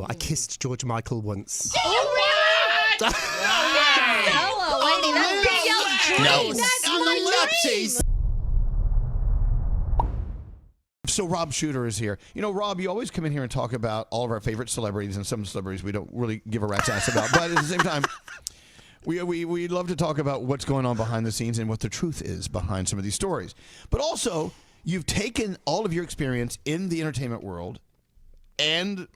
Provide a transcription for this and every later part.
I kissed George Michael once. Hello, lady. That's your dream. That's my dream. So Rob Shooter is here. You know, Rob, you always come in here and talk about all of our favorite celebrities, and some celebrities we don't really give a rat's ass about. But at the same time, we love to talk about what's going on behind the scenes and what the truth is behind some of these stories. But also, you've taken all of your experience in the entertainment world and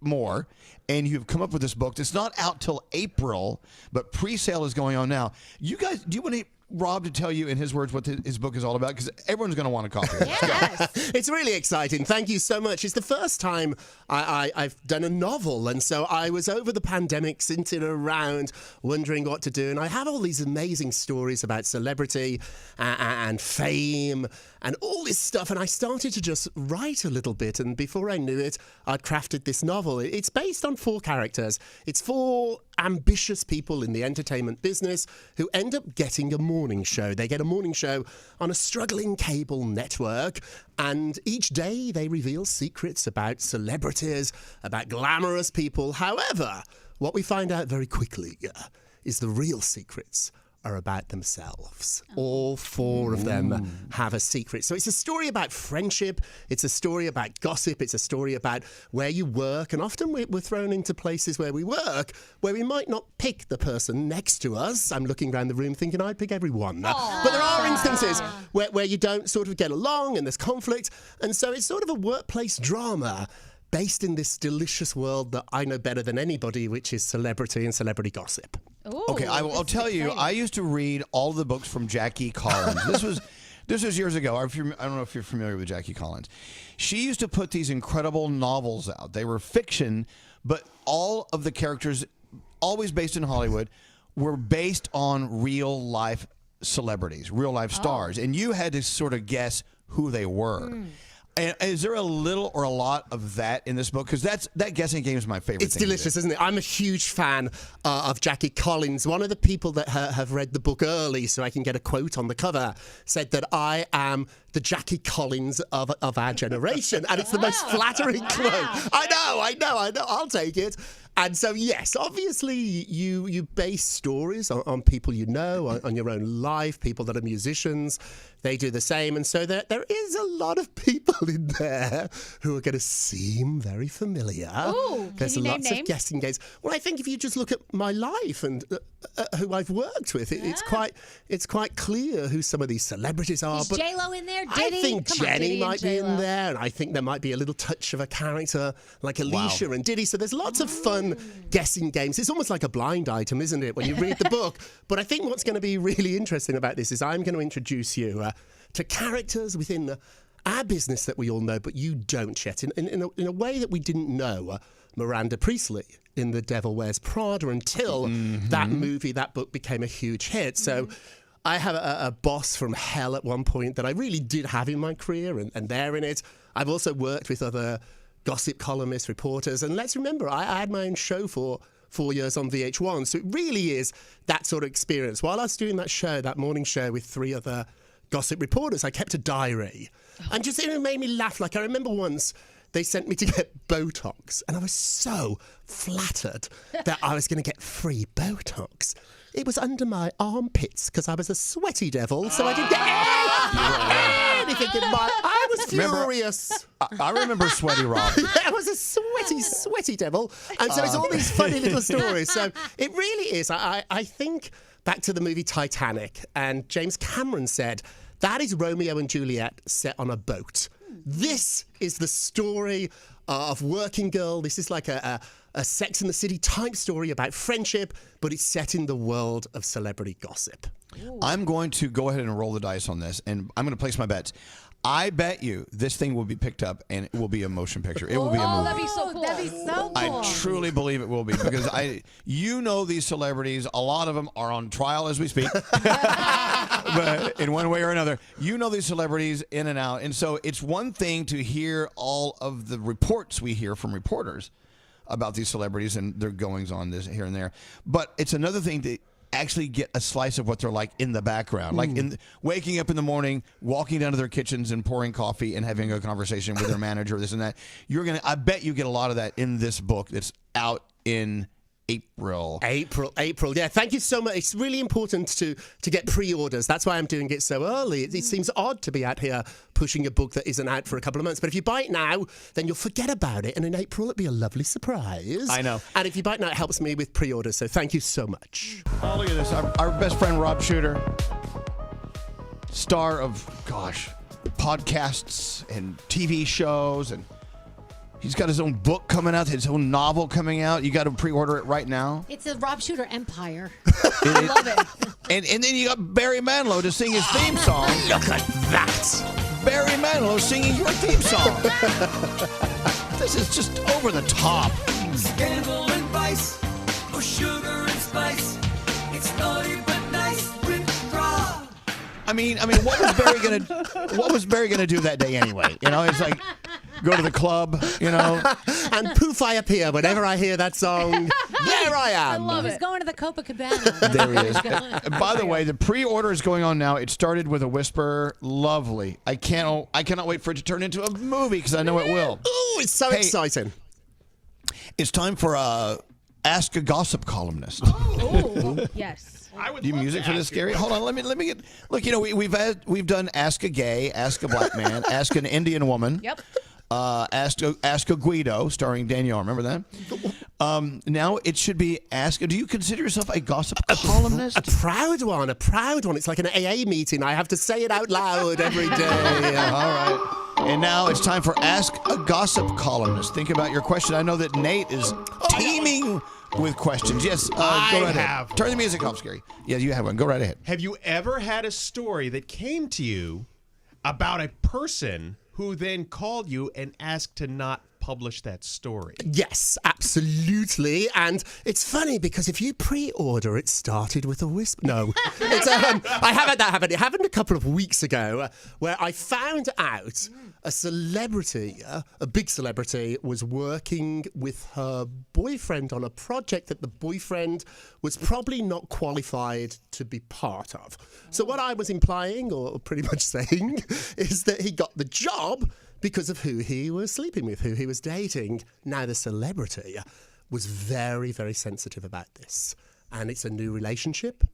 more, and you've come up with this book. It's not out till April, but pre-sale is going on now. You guys, do you want Rob to tell you in his words what his book is all about? Because everyone's going to want a copy. Yes. It's really exciting. Thank you so much. It's the first time I've done a novel, and so I was over the pandemic sitting around wondering what to do, and I have all these amazing stories about celebrity and fame and all this stuff, and I started to just write a little bit, and before I knew it, I'd crafted this novel. It's based on 4 characters. It's 4 ambitious people in the entertainment business who end up getting a morning show. They get a morning show on a struggling cable network, and each day they reveal secrets about celebrities, about glamorous people. However, what we find out very quickly is the real secrets are about themselves. All 4 of them have a secret. So it's a story about friendship. It's a story about gossip. It's a story about where you work. And often we're thrown into places where we work where we might not pick the person next to us. I'm looking around the room thinking I'd pick everyone. But there are instances where you don't sort of get along and there's conflict. And so it's sort of a workplace drama based in this delicious world that I know better than anybody, which is celebrity and celebrity gossip. Ooh, okay, I'll tell you, I used to read all the books from Jackie Collins. This was years ago. I don't know if you're familiar with Jackie Collins. She used to put these incredible novels out. They were fiction, but all of the characters, always based in Hollywood, were based on real life celebrities, real life stars. And you had to sort of guess who they were. And is there a little or a lot of that in this book? Because that guessing game is my favorite. It's delicious, isn't it? I'm a huge fan of Jackie Collins. One of the people that have read the book early, so I can get a quote on the cover, said that I am the Jackie Collins of our generation. And it's the most flattering quote. I know. I'll take it. And so, yes, obviously you base stories on people you know, on your own life, people that are musicians. They do the same. And so there is a lot of people in there who are going to seem very familiar. Ooh, There's lots of guessing games. Well, I think if you just look at my life and who I've worked with, it's quite clear who some of these celebrities are. Is J-Lo in there? Diddy? I think Jenny might be in there, and I think there might be a little touch of a character like Alicia and Diddy. So there's lots of fun guessing games. It's almost like a blind item, isn't it, when you read the book? But I think what's going to be really interesting about this is I'm going to introduce you to characters within our business that we all know, but you don't yet, in a way that we didn't know Miranda Priestley in The Devil Wears Prada until that movie, that book became a huge hit. So I have a boss from hell at one point that I really did have in my career, and they're in it. I've also worked with other gossip columnists, reporters, and let's remember, I had my own show for 4 years on VH1, so it really is that sort of experience. While I was doing that show, that morning show with 3 other gossip reporters, I kept a diary, and just it made me laugh. Like, I remember once they sent me to get Botox, and I was so flattered that I was going to get free Botox. It was under my armpits because I was a sweaty devil, so I didn't get anything in my... I was furious. I remember Sweaty Rob. I was a sweaty devil. And so it's all these funny little stories. So it really is. I think back to the movie Titanic, and James Cameron said, that is Romeo and Juliet set on a boat. This is the story of Working Girl. This is like a Sex and the City type story about friendship, but it's set in the world of celebrity gossip. Ooh. I'm going to go ahead and roll the dice on this, and I'm going to place my bets. I bet you this thing will be picked up and it will be a motion picture. It will be a movie. Oh, that'd be so cool. That'd be so cool. I truly believe it will be, because you know these celebrities, a lot of them are on trial as we speak. But in one way or another, you know these celebrities in and out. And so it's one thing to hear all of the reports we hear from reporters about these celebrities and their goings on this here and there. But it's another thing to actually get a slice of what they're like in the background, like waking up in the morning, walking down to their kitchens and pouring coffee and having a conversation with their manager, this and that. I bet you get a lot of that in this book that's out in April. Yeah, thank you so much. It's really important to get pre-orders. That's why I'm doing it so early. It seems odd to be out here pushing a book that isn't out for a couple of months. But if you buy it now, then you'll forget about it. And in April, it'll be a lovely surprise. I know. And if you buy it now, it helps me with pre-orders. So thank you so much. Oh, look at this. Our best friend, Rob Shooter, star of, podcasts and TV shows, and he's got his own book coming out, his own novel coming out. You got to pre-order it right now. It's a Rob Shooter empire. I love it. And then you got Barry Manilow to sing his theme song. Look at that. Barry Manilow singing your theme song. This is just over the top. Scandal and vice, or sugar and spice. It's naughty but nice with Rob. I mean, what was Barry gonna do that day anyway? It's like go to the club, And poof, I appear whenever I hear that song. There I am. I love it. He's going to the Copacabana. There he is. And by the way, the pre-order is going on now. It started with a whisper. Lovely. I cannot wait for it to turn into a movie because I know it will. Ooh, it's so exciting. It's time for Ask a Gossip Columnist. Oh, yes. Do you music for this, Gary? Hold on, let me get. Look, we've done Ask a Gay, Ask a Black Man, Ask an Indian Woman. Yep. Ask a Guido, starring Danielle. Remember that? Now it should be Ask. Do you consider yourself a gossip columnist? A proud one. It's like an AA meeting. I have to say it out loud every day. All right. And now it's time for Ask a Gossip Columnist. Think about your question. I know that Nate is teeming with questions. Yes, go right ahead. Turn the music off, Scary. Yeah, you have one. Go right ahead. Have you ever had a story that came to you about a person who then called you and asked to not publish that story? Yes, absolutely. And it's funny because if you pre-order, it started with a whisper. No, I haven't that happen. It happened a couple of weeks ago where I found out a celebrity, a big celebrity, was working with her boyfriend on a project that the boyfriend was probably not qualified to be part of. So what I was implying, or pretty much saying, is that he got the job because of who he was sleeping with, who he was dating. Now, the celebrity was very, very sensitive about this. And it's a new relationship.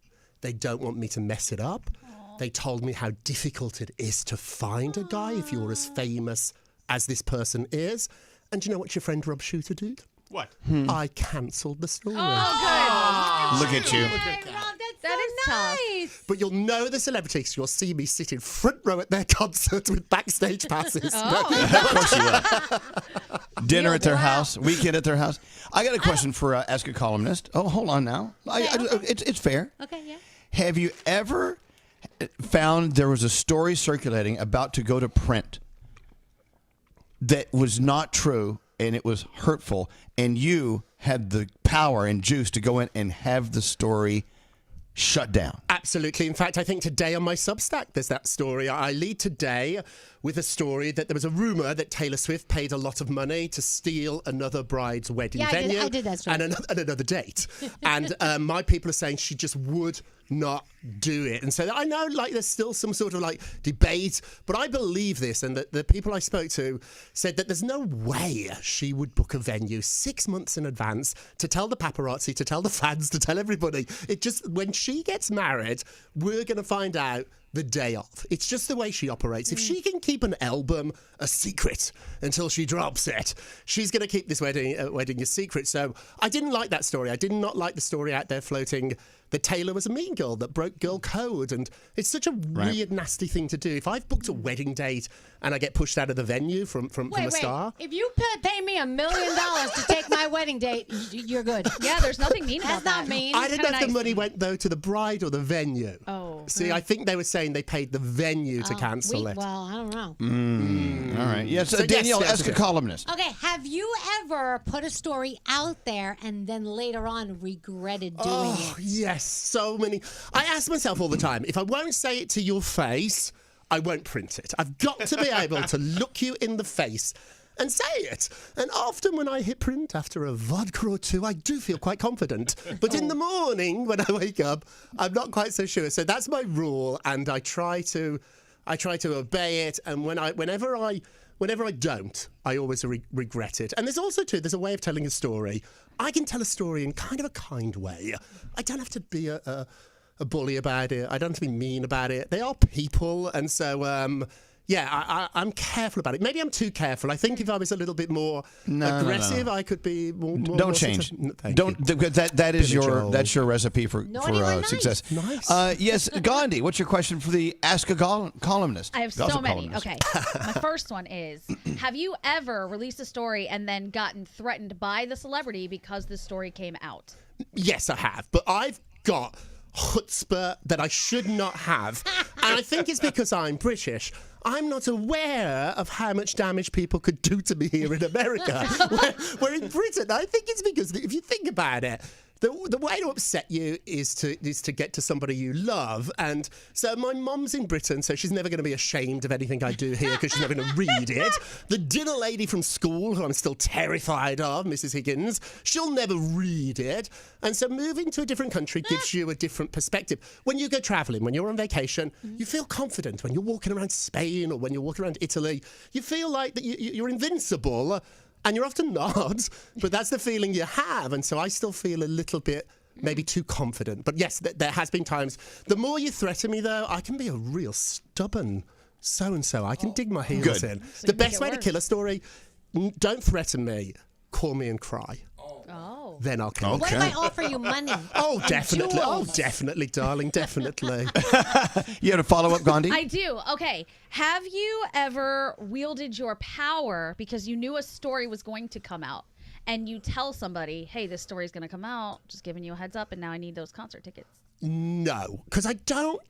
They don't want me to mess it up. They told me how difficult it is to find a guy if you're as famous as this person is. And do you know what your friend Rob Shooter did? What? I cancelled the story. Oh, Look at you. That is nice. But you'll know the celebrity because you'll see me sitting front row at their concert with backstage passes. Of course you will. Dinner at their house, weekend at their house. I got a question for Ask a Columnist. Oh, hold on now. It's fair. Okay, yeah. Have you ever found there was a story circulating about to go to print that was not true and it was hurtful, and you had the power and juice to go in and have the story shut down? Absolutely. In fact, I think today on my Substack, there's that story. I lead today with a story that there was a rumor that Taylor Swift paid a lot of money to steal another bride's wedding venue. I did that story. And another date. And my people are saying she just would not do it. And so I know there's still some sort of debate, but I believe this, and the people I spoke to said that there's no way she would book a venue 6 months in advance to tell the paparazzi, to tell the fans, to tell everybody. It just, when she gets married, we're going to find out the day of. It's just the way she operates. If she can keep an album a secret until she drops it, she's going to keep this wedding a secret. So I didn't like that story. I did not like the story out there floating that Taylor was a mean girl that broke girl code, and it's such a weird, nasty thing to do. If I've booked a wedding date and I get pushed out of the venue from a star, if you pay me $1 million to take my wedding date, you're good. Yeah, there's nothing mean about that. That's not mean. I don't know if the money went though to the bride or the venue. Oh, see, I think they were saying they paid the venue to cancel it. Well, I don't know. All right. Yes, So Danielle, yes, Ask a Columnist. Okay, have you ever put a story out there and then later on regretted doing it? Yes, so many. I ask myself all the time, if I won't say it to your face, I won't print it. I've got to be able to look you in the face and say it. And often when I hit print after a vodka or two, I do feel quite confident. But in the morning when I wake up, I'm not quite so sure. So that's my rule, and I try to obey it. And whenever I don't, I always regret it. And there's also, too, there's a way of telling a story. I can tell a story in kind of a kind way. I don't have to be a bully about it. I don't have to be mean about it. They are people. And so, I'm careful about it. Maybe I'm too careful. I think if I was a little bit more aggressive, I could be more... Don't change. That's your recipe for success. Nice. Yes, Gandhi, what's your question for the Ask a Columnist? I have so many. Okay. My first one is, have you ever released a story and then gotten threatened by the celebrity because the story came out? Yes, I have. But I've got chutzpah that I should not have. And I think it's because I'm British. I'm not aware of how much damage people could do to me here in America. Where in Britain, I think it's because, if you think about it, the way to upset you is to get to somebody you love. And so my mom's in Britain, so she's never going to be ashamed of anything I do here because she's never going to read it. The dinner lady from school, who I'm still terrified of, Mrs. Higgins, she'll never read it. And so moving to a different country gives you a different perspective. When you go traveling, when you're on vacation, you feel confident. When you're walking around Spain or when you're walking around Italy, you feel like that you're invincible. And you're often not, but that's the feeling you have. And so I still feel a little bit maybe too confident. But yes, there has been times. The more you threaten me, though, I can be a real stubborn so-and-so. I can dig my heels in. So the best way to kill a story, don't threaten me. Call me and cry. Oh. Then I'll kill you. What if I offer you money? Oh, definitely. Oh, jewels? definitely, darling. Definitely. You had a follow-up, Gandhi? I do. Okay. Have you ever wielded your power because you knew a story was going to come out and you tell somebody, hey, this story's going to come out, just giving you a heads up, and now I need those concert tickets? No, because I don't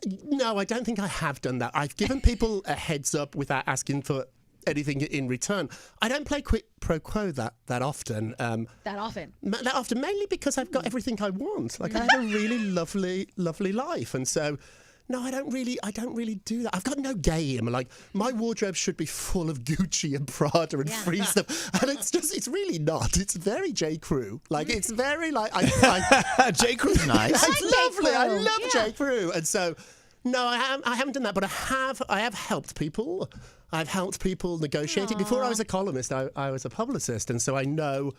think I have done that. I've given people a heads up without asking for anything in return. I don't play quid pro quo that often. That often? That often, mainly because I've got everything I want. Like, I have a really lovely life. And so, no, I don't really do that. I've got no game. Like, my wardrobe should be full of Gucci and Prada and free stuff. And it's really not. It's very J. Crew. Like, it's very, like, J. Crew's nice. It's lovely. I love J. Crew. And so, no, I haven't done that, but I have helped people. I've helped people negotiate it. Before I was a columnist, I was a publicist, and so I know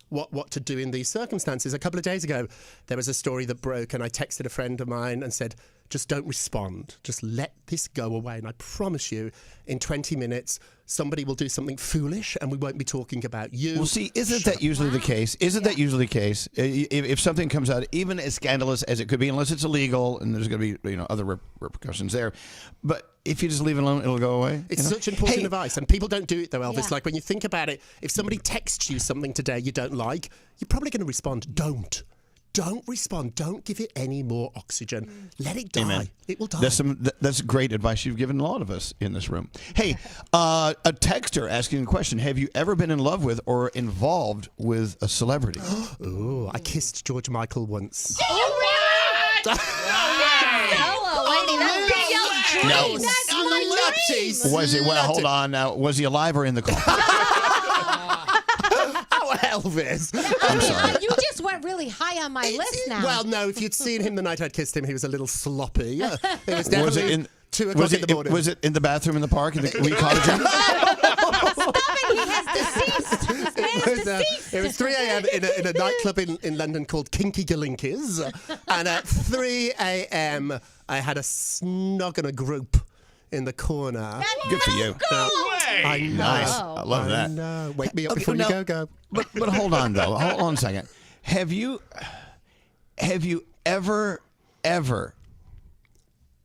what to do in these circumstances. A couple of days ago, there was a story that broke, and I texted a friend of mine and said, just don't respond. Just let this go away. And I promise you, in 20 minutes, somebody will do something foolish and we won't be talking about you. Well, see, isn't that usually the case? Isn't that usually the case? If something comes out, even as scandalous as it could be, unless it's illegal and there's going to be other repercussions there, but if you just leave it alone, it'll go away. It's such important advice, and people don't do it though, Elvis. Like, when you think about it, if somebody texts you something today you don't like, you're probably going to respond. Don't respond. Don't give it any more oxygen. Let it die. Amen. It will die. That's great advice you've given a lot of us in this room. Hey, a texter asking a question. Have you ever been in love with or involved with a celebrity? Ooh, I kissed George Michael once. Hello, Wendy. That's No. Was it? Well, hold on. Now, was he alive or in the car? Oh, Elvis. I'm sorry. You just went really high on my list now. Well, no, if you'd seen him the night I'd kissed him, he was a little sloppy. It was definitely 2 o'clock in the morning. Was it in the bathroom in the park in the wee cottage? Stop it, he has deceased. It was 3 a.m. in a nightclub in London called Kinky Galinkies. And at 3 a.m., I had a snog and a group in the corner. Good for you. I know. Nice. I love that. I know. Wake me up before you go. But hold on, though. Hold on a second. Have you ever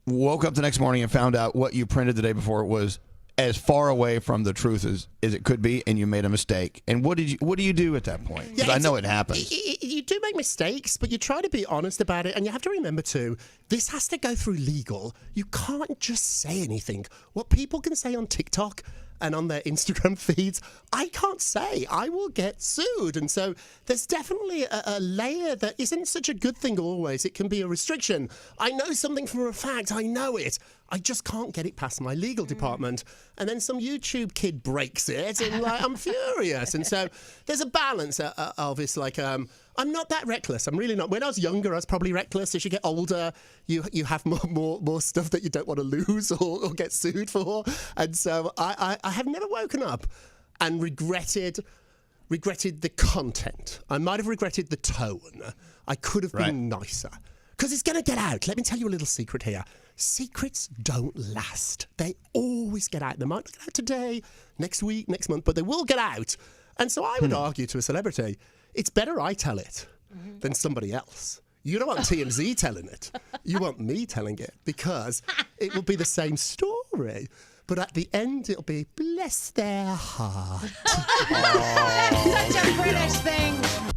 woke up the next morning and found out what you printed the day before was as far away from the truth as it could be, and you made a mistake? And what do you do at that point? Because I know it happens. You do make mistakes, but you try to be honest about it. And you have to remember, too, this has to go through legal. You can't just say anything. What people can say on TikTok and on their Instagram feeds, I can't say. I will get sued. And so there's definitely a layer that isn't such a good thing always. It can be a restriction. I know something for a fact. I know it. I just can't get it past my legal department. And then some YouTube kid breaks it, and like, I'm furious. And so there's a balance, Elvis. Like, I'm not that reckless. I'm really not. When I was younger, I was probably reckless. As you get older, you have more stuff that you don't want to lose or get sued for. And so I have never woken up and regretted the content. I might have regretted the tone. I could have been nicer. Because it's going to get out. Let me tell you a little secret here. Secrets don't last. They always get out. They might not get out today, next week, next month, but they will get out. And so I would argue to a celebrity, it's better I tell it than somebody else. You don't want TMZ telling it. You want me telling it, because it will be the same story. But at the end, it'll be bless their heart. That's such a British thing.